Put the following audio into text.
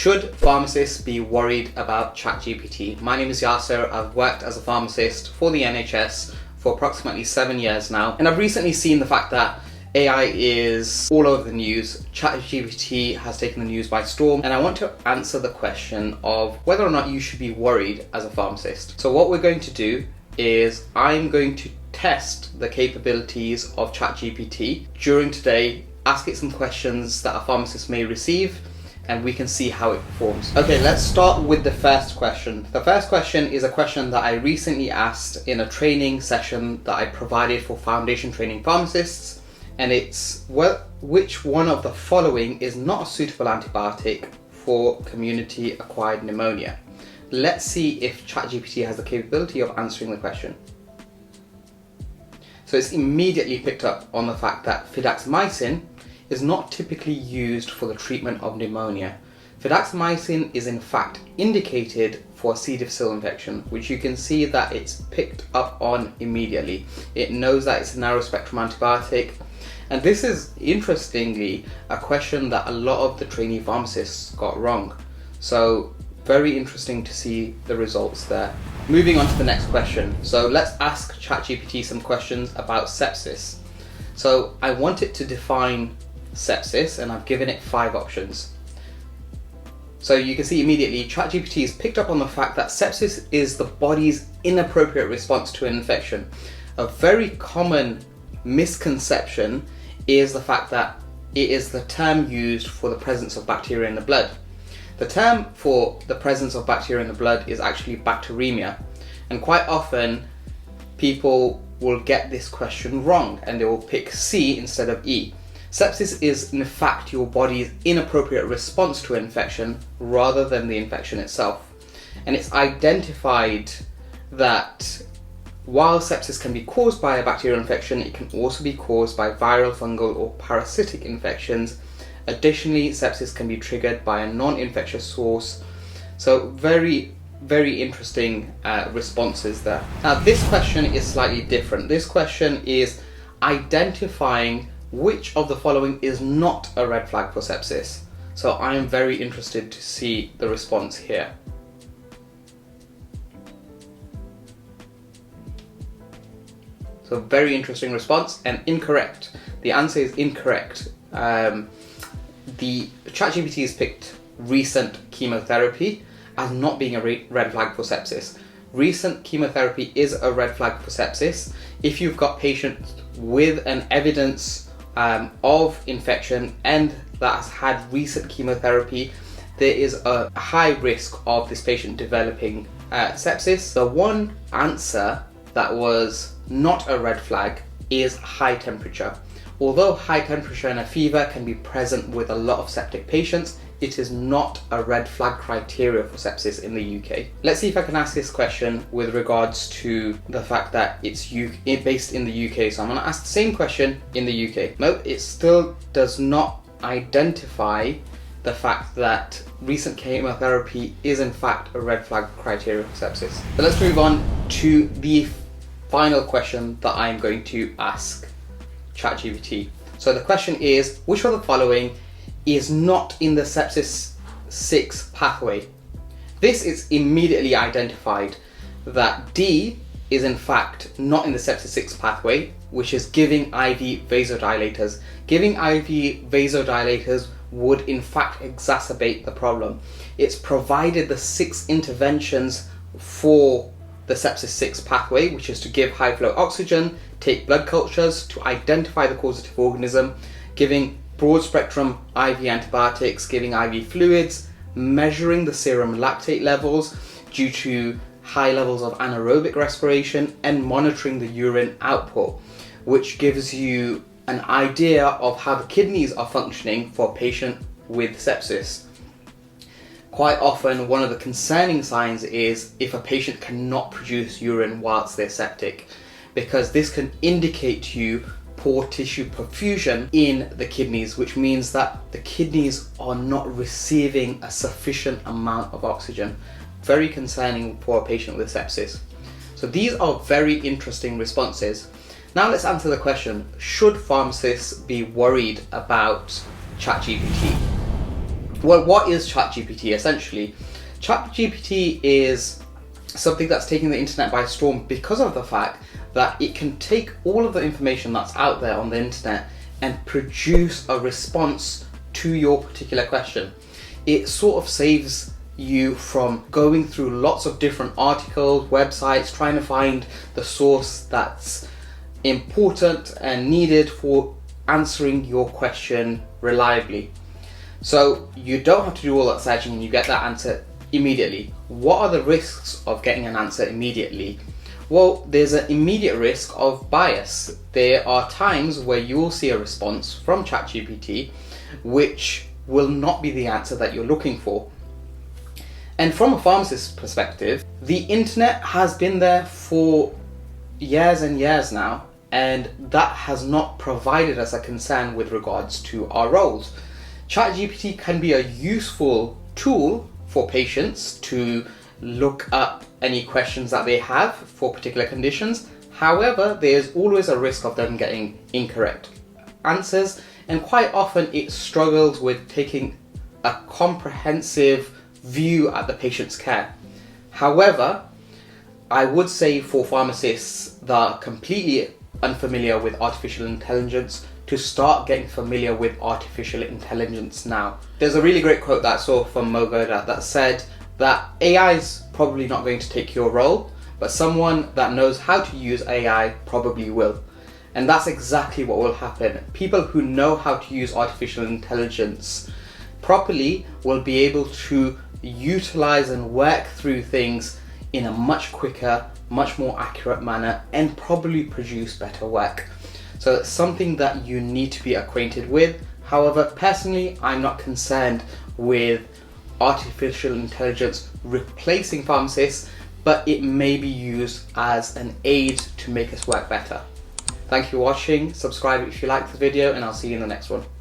Should pharmacists be worried about ChatGPT? My name is Yasser. I've worked as a pharmacist for the NHS for approximately 7 years now, and I've recently seen the fact that AI is all over the news. ChatGPT has taken the news by storm, and I want to answer the question of whether or not you should be worried as a pharmacist. So what we're going to do is I'm going to test the capabilities of ChatGPT during today, ask it some questions that a pharmacist may receive, and we can see how it performs. Okay, let's start with the first question. The first question is a question that I recently asked in a training session that I provided for foundation training pharmacists, and it's, well, which one of the following is not a suitable antibiotic for community acquired pneumonia? Let's see if ChatGPT has the capability of answering the question. So it's immediately picked up on the fact that fidaxomicin is not typically used for the treatment of pneumonia. Fidaxomicin is in fact indicated for C. difficile infection, which you can see that it's picked up on immediately. It knows that it's a narrow spectrum antibiotic, and this is interestingly a question that a lot of the trainee pharmacists got wrong. So very interesting to see the results there. Moving on to the next question. So let's ask ChatGPT some questions about sepsis. So I want it to define sepsis, and I've given it 5 options. So you can see immediately ChatGPT has picked up on the fact that sepsis is the body's inappropriate response to an infection. A very common misconception is the fact that it is the term used for the presence of bacteria in the blood. The term for the presence of bacteria in the blood is actually bacteremia, and quite often people will get this question wrong and they will pick C instead of E. Sepsis is in fact your body's inappropriate response to an infection rather than the infection itself. And it's identified that while sepsis can be caused by a bacterial infection, it can also be caused by viral, fungal or parasitic infections. Additionally, sepsis can be triggered by a non-infectious source. So very interesting responses there. Now this question is slightly different. This question is identifying which of the following is not a red flag for sepsis. So I am very interested to see the response here. So very interesting response, and incorrect. The answer is incorrect. The ChatGPT has picked recent chemotherapy as not being a red flag for sepsis. Recent chemotherapy is a red flag for sepsis. If you've got patients with an evidence of infection and that has had recent chemotherapy, there is a high risk of this patient developing sepsis. The one answer that was not a red flag is high temperature. Although high temperature and a fever can be present with a lot of septic patients, it is not a red flag criteria for sepsis in the UK. Let's see if I can ask this question with regards to the fact that it's based in the UK. So I'm going to ask the same question in the UK. No, it still does not identify the fact that recent chemotherapy is in fact a red flag criteria for sepsis. So let's move on to the final question that I'm going to ask ChatGPT. So the question is, which of the following is not in the sepsis 6 pathway? This is immediately identified that D is in fact not in the sepsis 6 pathway, which is giving IV vasodilators. Giving IV vasodilators would in fact exacerbate the problem. It's provided the 6 interventions for the sepsis 6 pathway, which is to give high flow oxygen, take blood cultures to identify the causative organism, giving broad spectrum IV antibiotics, giving IV fluids, measuring the serum lactate levels due to high levels of anaerobic respiration, and monitoring the urine output, which gives you an idea of how the kidneys are functioning for a patient with sepsis. Quite often, one of the concerning signs is if a patient cannot produce urine whilst they're septic, because this can indicate to you poor tissue perfusion in the kidneys, which means that the kidneys are not receiving a sufficient amount of oxygen. Very concerning for a patient with sepsis. So these are very interesting responses. Now let's answer the question, should pharmacists be worried about ChatGPT? Well, what is ChatGPT essentially? ChatGPT is something that's taking the internet by storm because of the fact that it can take all of the information that's out there on the internet and produce a response to your particular question. It sort of saves you from going through lots of different articles, websites, trying to find the source that's important and needed for answering your question reliably. So you don't have to do all that searching and you get that answer immediately. What are the risks of getting an answer immediately? Well, there's an immediate risk of bias. There are times where you will see a response from ChatGPT which will not be the answer that you're looking for. And from a pharmacist's perspective, the internet has been there for years and years now, and that has not provided us a concern with regards to our roles. ChatGPT can be a useful tool for patients to look up any questions that they have for particular conditions. However, there's always a risk of them getting incorrect answers, and quite often it struggles with taking a comprehensive view at the patient's care. However, I would say for pharmacists that are completely unfamiliar with artificial intelligence to start getting familiar with artificial intelligence now. There's a really great quote that I saw from Mogoda that said that AI is probably not going to take your role, but someone that knows how to use AI probably will. And that's exactly what will happen. People who know how to use artificial intelligence properly will be able to utilize and work through things in a much quicker, much more accurate manner and probably produce better work. So it's something that you need to be acquainted with. However, personally, I'm not concerned with artificial intelligence replacing pharmacists, but it may be used as an aid to make us work better. Thank you for watching. Subscribe if you liked the video, and I'll see you in the next one.